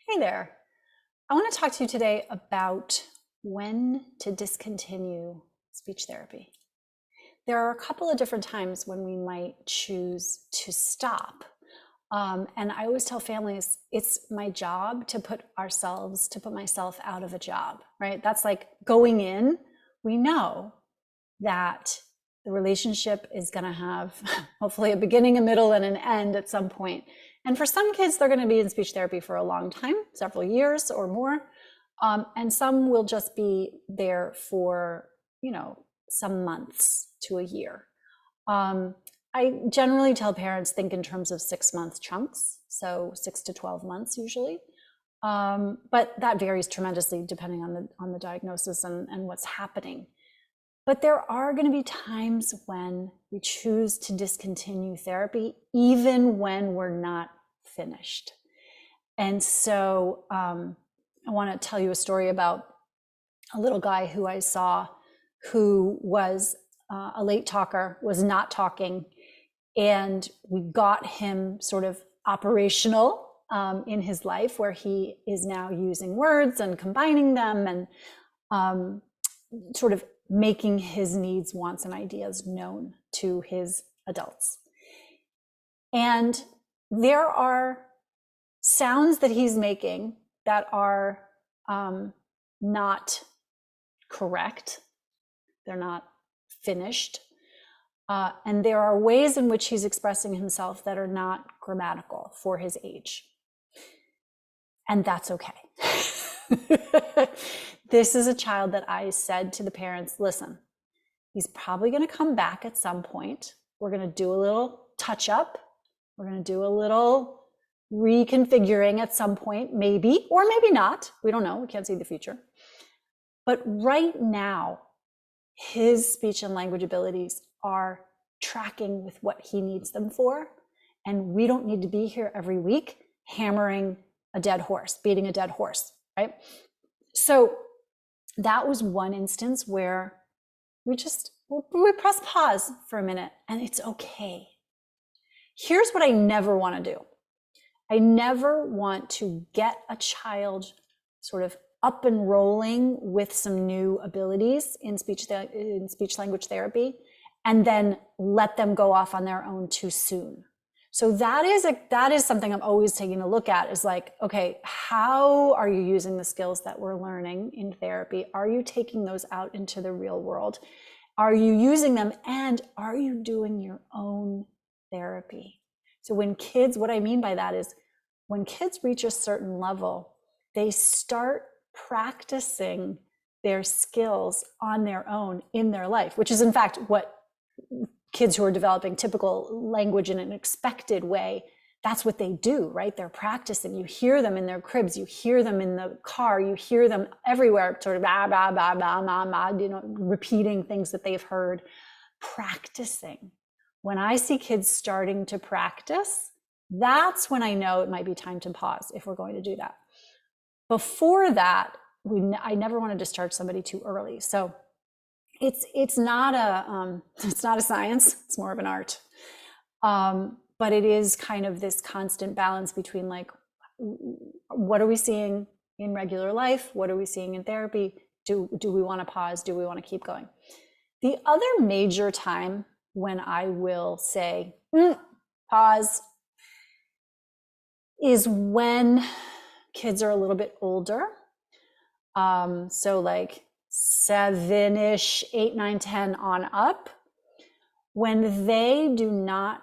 Hey there. I want to talk to you today about when to discontinue speech therapy. There are a couple of different times when we might choose to stop. And I always tell families it's my job to put myself out of a job, right? That's like going in. We know that the relationship is going to have hopefully a beginning, a middle, and an end at some point. And for some kids, they're going to be in speech therapy for a long time, several years or more. And some will just be there for, some months to a year. I generally tell parents think in terms of 6-month chunks, so 6 to 12 months usually. But that varies tremendously depending on the diagnosis and what's happening. But there are going to be times when we choose to discontinue therapy, even when we're not finished. And so I want to tell you a story about a little guy who I saw who was a late talker, was not talking. And we got him sort of operational in his life, where he is now using words and combining them and sort of making his needs, wants, and ideas known to his adults. And there are sounds that he's making that are not correct. They're not finished. And there are ways in which he's expressing himself that are not grammatical for his age. And that's okay. This is a child that I said to the parents, listen, he's probably going to come back at some point. We're going to do a little touch up. We're going to do a little reconfiguring at some point, maybe, or maybe not. We don't know. We can't see the future. But right now, his speech and language abilities are tracking with what he needs them for. And we don't need to be here every week hammering a dead horse, beating a dead horse, right? So that was one instance where we press pause for a minute, and it's okay. Here's what I never want to do. I never want to get a child sort of up and rolling with some new abilities in speech language therapy, and then let them go off on their own too soon. So that is something I'm always taking a look at, is like, okay, how are you using the skills that we're learning in therapy? Are you taking those out into the real world? Are you using them, and are you doing your own therapy? So what I mean by that is when kids reach a certain level, they start practicing their skills on their own in their life, which is in fact what kids who are developing typical language in an expected way, that's what they do, right? They're practicing. You hear them in their cribs, you hear them in the car, you hear them everywhere, sort of bah, bah, bah, bah, bah, bah, repeating things that they've heard, practicing. When I see kids starting to practice, that's when I know it might be time to pause if we're going to do that. Before that, I never want to discharge somebody too early. So it's not a science. It's more of an art. But it is kind of this constant balance between, like, what are we seeing in regular life? What are we seeing in therapy? Do we want to pause? Do we want to keep going? The other major time when I will say pause is when kids are a little bit older. So like 7-ish, 8, 9, 10 on up, when they do not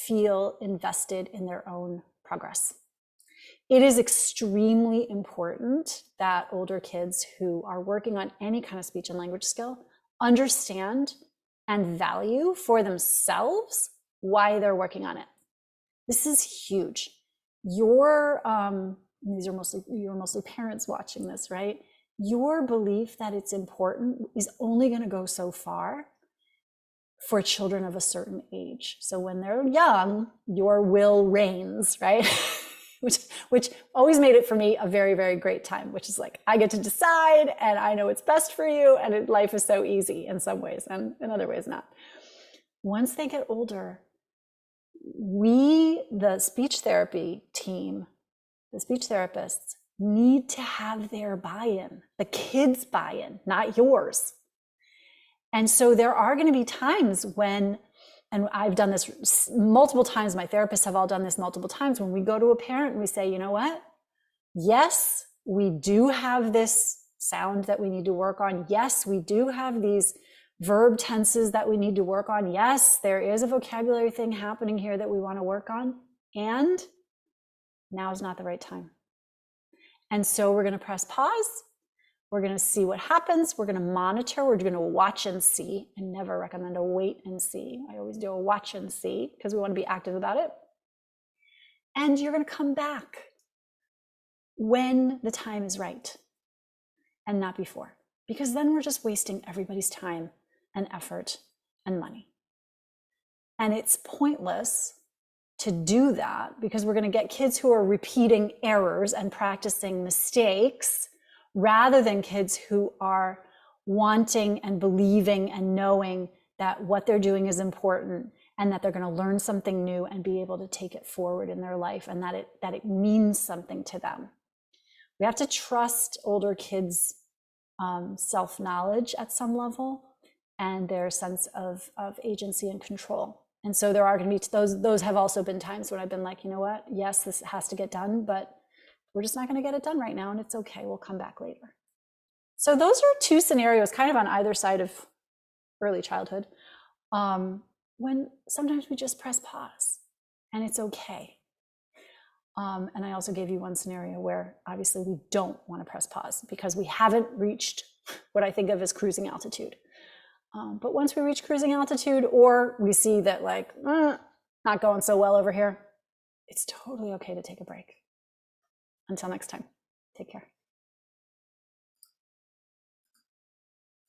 feel invested in their own progress. It is extremely important that older kids who are working on any kind of speech and language skill understand and value for themselves why they're working on it. This is huge. You're mostly parents watching this, right? Your belief that it's important is only going to go so far for children of a certain age. So when they're young, your will reigns, right? which always made it for me a very, very great time, which is like, I get to decide and I know what's best for you, and life is so easy in some ways, and in other ways not. Once they get older, we, the speech therapy team, the speech therapists need to have their buy-in, the kids' buy-in, not yours. And so there are going to be times when, and I've done this multiple times, my therapists have all done this multiple times, when we go to a parent and we say, you know what? Yes, we do have this sound that we need to work on. Yes, we do have these verb tenses that we need to work on. Yes, there is a vocabulary thing happening here that we want to work on. And now is not the right time. And so we're going to press pause. We're going to see what happens. We're going to monitor. We're going to watch and see. I never recommend a wait and see. I always do a watch and see because we want to be active about it. And you're going to come back when the time is right and not before, because then we're just wasting everybody's time and effort and money. And it's pointless to do that because we're going to get kids who are repeating errors and practicing mistakes rather than kids who are wanting and believing and knowing that what they're doing is important and that they're going to learn something new and be able to take it forward in their life, and that it means something to them. We have to trust older kids' self-knowledge at some level and their sense of agency and control. And so there are going to be those have also been times when I've been like, you know what? Yes, this has to get done, but we're just not going to get it done right now, and it's okay. We'll come back later. So those are two scenarios kind of on either side of early childhood, when sometimes we just press pause and it's okay. And I also gave you one scenario where obviously we don't want to press pause because we haven't reached what I think of as cruising altitude. But once we reach cruising altitude, or we see that like, not going so well over here, it's totally okay to take a break. Until next time, take care.